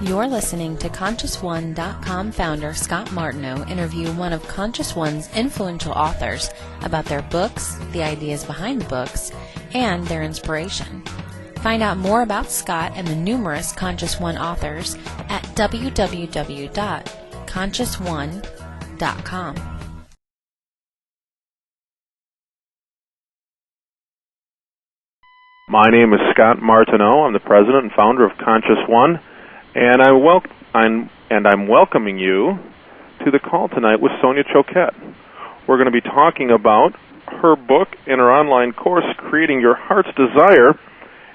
You're listening to ConsciousOne.com founder Scott Martineau interview one of Conscious One's influential authors about their books, the ideas behind the books, and their inspiration. Find out more about Scott and the numerous Conscious One authors at www.ConsciousOne.com. My name is Scott Martineau. I'm the president and founder of Conscious One, and I'm welcoming you to the call tonight with Sonia Choquette. We're going to be talking about her book and her online course, Creating Your Heart's Desire,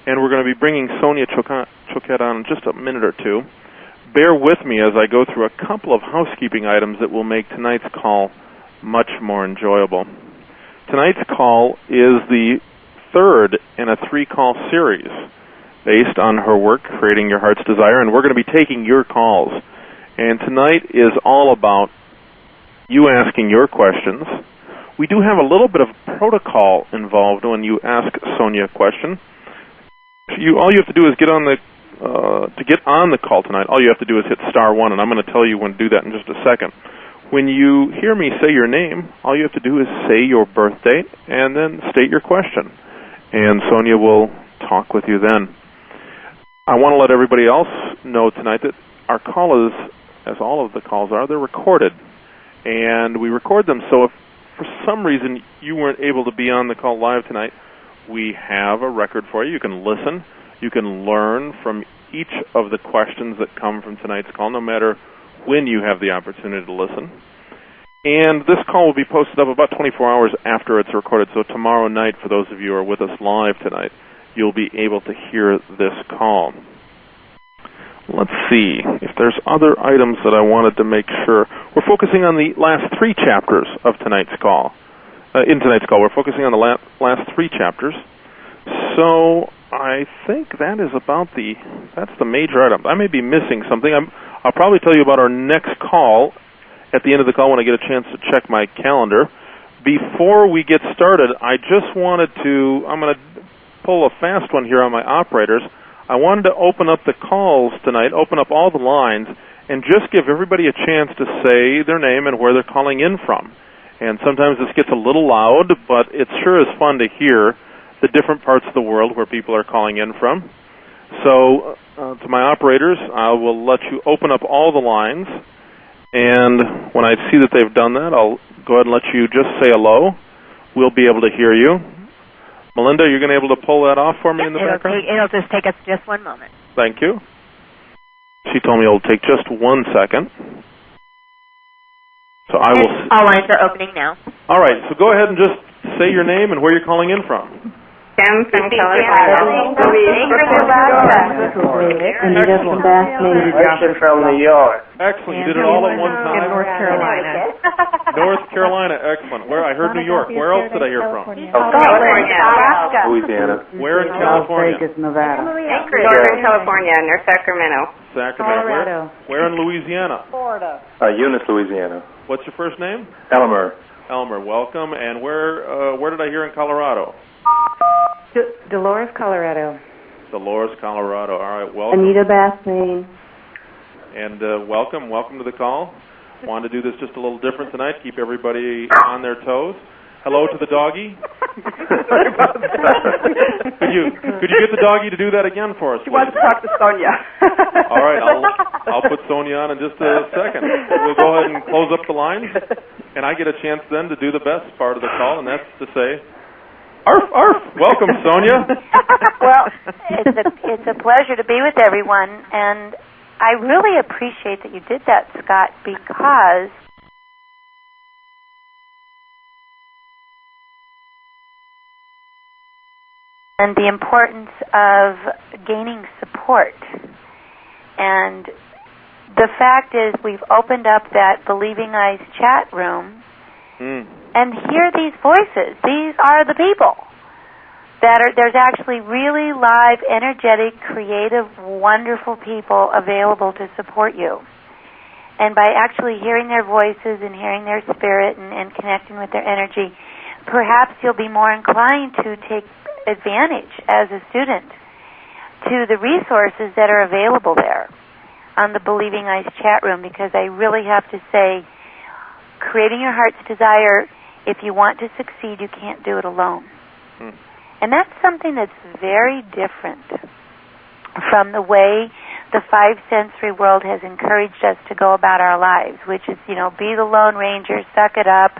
and we're going to be bringing Sonia Choquette on in just a minute or two. Bear with me as I go through a couple of housekeeping items that will make tonight's call much more enjoyable. Tonight's call is the third in a three-call series based on her work, Creating Your Heart's Desire, and we're going to be taking your calls. And tonight is all about you asking your questions. We do have a little bit of protocol involved when you ask Sonia a question. All you have to do is get on the call tonight. All you have to do is hit *1, and I'm going to tell you when to do that in just a second. When you hear me say your name, all you have to do is say your birth date and then state your question. And Sonia will talk with you then. I want to let everybody else know tonight that our call is, as all of the calls are, they're recorded. And we record them, so if for some reason you weren't able to be on the call live tonight, we have a record for you. You can listen. You can learn from each of the questions that come from tonight's call, no matter when you have the opportunity to listen. And this call will be posted up about 24 hours after it's recorded, so tomorrow night, for those of you who are with us live tonight, you'll be able to hear this call. Let's see if there's other items that I wanted to make sure. We're focusing on the last three chapters of tonight's call. In tonight's call, we're focusing on the last three chapters. So I think that's the major item. I may be missing something. I'll probably tell you about our next call at the end of the call when I get a chance to check my calendar. Before we get started, I'm going to pull a fast one here on my operators. I wanted to open up the calls tonight, open up all the lines, and just give everybody a chance to say their name and where they're calling in from. And sometimes this gets a little loud, but it sure is fun to hear the different parts of the world where people are calling in from. So to my operators, I will let you open up all the lines. And when I see that they've done that, I'll go ahead and let you just say hello. We'll be able to hear you. Melinda, you're going to be able to pull that off for me in the background? It'll just take us just 1 moment. Thank you. She told me it'll take just 1 second. So I will. All lines are opening now. All right, so go ahead and just say your name and where you're calling in from. Sam from California. Anita from Boston. From New York. Excellent. You did it all at one time. North Carolina. North Carolina, excellent. Where I heard New York. Where else did I hear from? California. Alaska. Louisiana. Where in California? Vegas, Nevada. Northern California, near Sacramento. Sacramento. Where in Louisiana? Florida. Eunice, Louisiana. What's your first name? Elmer. Elmer, welcome. And where did I hear in Colorado? Dolores, Colorado. Dolores, Colorado. All right, welcome. Anita, Boston. And welcome to the call. Wanted to do this just a little different tonight, keep everybody on their toes. Hello to the doggy. Sorry about that. Could you get the doggy to do that again for us, please? He wants to talk to Sonia. All right, I'll put Sonia on in just a second. We'll go ahead and close up the lines, and I get a chance then to do the best part of the call, and that's to say, arf, arf. Welcome, Sonia. Well, it's a pleasure to be with everyone, and I really appreciate that you did that, Scott, because and the importance of gaining support. And the fact is we've opened up that Believing Eyes chat room and hear these voices. These are the people there's actually really live, energetic, creative, wonderful people available to support you. And by actually hearing their voices and hearing their spirit and connecting with their energy, perhaps you'll be more inclined to take advantage as a student to the resources that are available there. on the Believing Eyes chat room, because I really have to say, creating your heart's desire, if you want to succeed, you can't do it alone. And that's something that's very different from the way the five sensory world has encouraged us to go about our lives, which is, be the Lone Ranger, suck it up,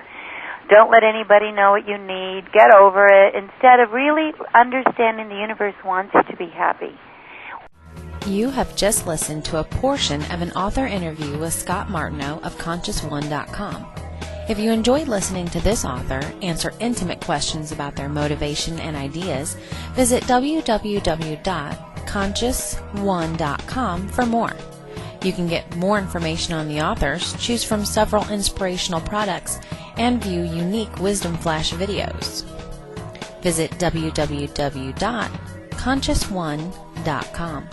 don't let anybody know what you need, get over it, instead of really understanding the universe wants you to be happy. You have just listened to a portion of an author interview with Scott Martineau of ConsciousOne.com. If you enjoyed listening to this author answer intimate questions about their motivation and ideas, visit www.ConsciousOne.com for more. You can get more information on the authors, choose from several inspirational products, and view unique Wisdom Flash videos. Visit www.ConsciousOne.com.